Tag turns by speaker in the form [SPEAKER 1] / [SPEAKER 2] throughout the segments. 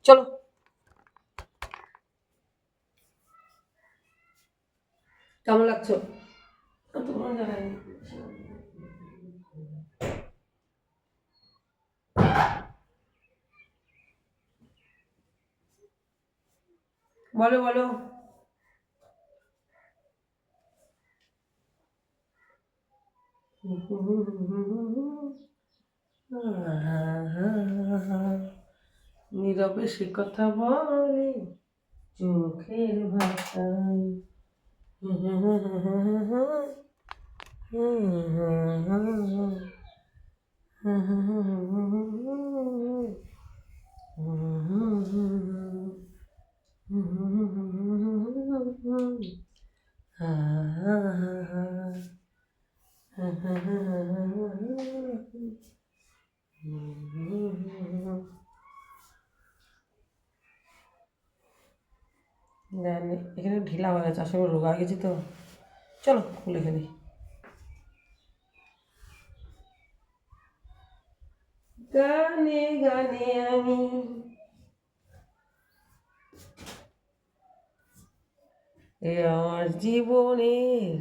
[SPEAKER 1] চলো। কেমন লাগছো? তোমার জানাই। বলো বলো। নীরবে সে কথা বলে চোখের ভাষায়। এখানে ঢিলা হয়ে গেছে, আসলে রোগা গেছি তো। চলো খুলে ফেলি। গানে গানে আমি এ আমার জীবনের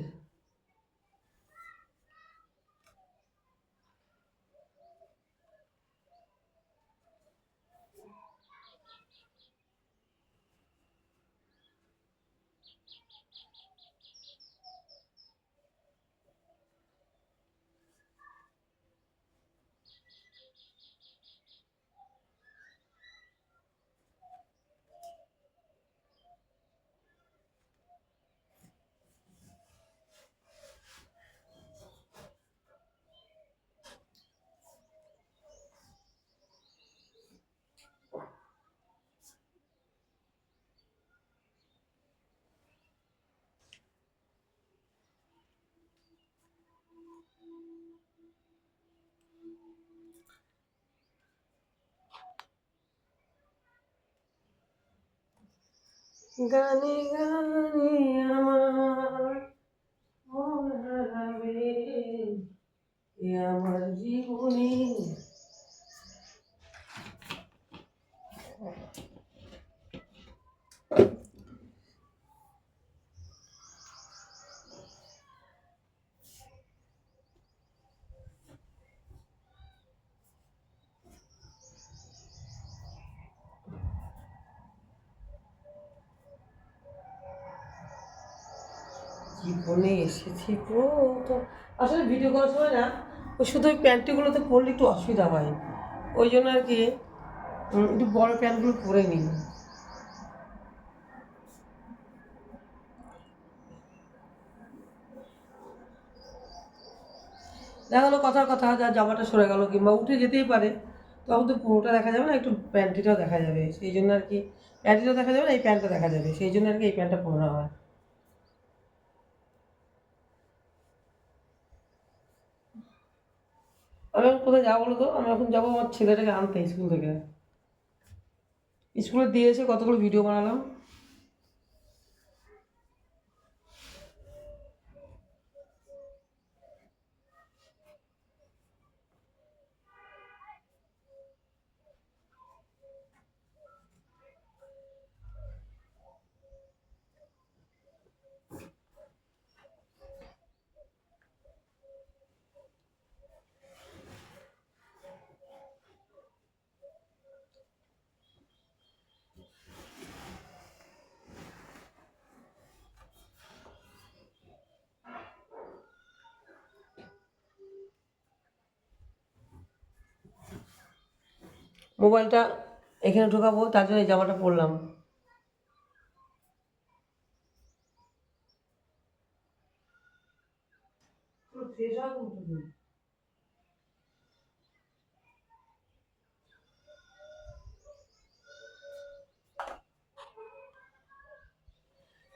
[SPEAKER 1] গানে গানে আমার মন হারাবে এ আমার জীবনে। জীবনে এসেছি তো। আসলে ভিডিও করার সময় না ওই শুধু ওই প্যান্টগুলোতে পরলে একটু অসুবিধা হয়, ওই জন্য আর কি একটু বড় প্যান্টগুলো পরে নিই। দেখা গেলো কথার কথা যা জামাটা সরে গেল কিংবা উঠে যেতেই পারে, তখন তো পুরোটা দেখা যাবে না, একটু প্যান্টিটাও দেখা যাবে, সেই জন্য আর কি প্যান্টিটাও দেখা যাবে না, এই প্যান্টটা দেখা যাবে, সেই জন্য আর কি এই প্যান্টটা পরা হয়। আমি এখন কোথায় যাবো বলো তো? আমি এখন যাবো আমার ছেলেটাকে আনতে স্কুল থেকে। স্কুলে দিয়ে এসে কতগুলো ভিডিও বানালাম। মোবাইলটা এখানে ঢোকাবো, তার জন্য এই জামাটা পরলাম।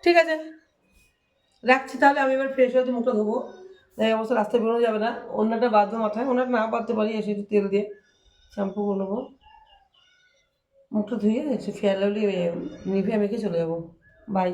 [SPEAKER 1] ঠিক আছে, রাখছি তাহলে। আমি এবার ফ্রেশ হয়ে মুখটা ধোবো, এই অবস্থা রাস্তায় বেরোনো যাবে না। অন্যটা বাঁধবো মাথায়, অন্যটা না বাঁধতে পারি, এসে একটু তেল দিয়ে শ্যাম্পু করে নেবো, মুখটা ধুয়ে সে ফেয়ার লাভলি নিভিয়া মেখে চলে যাবো। বাই।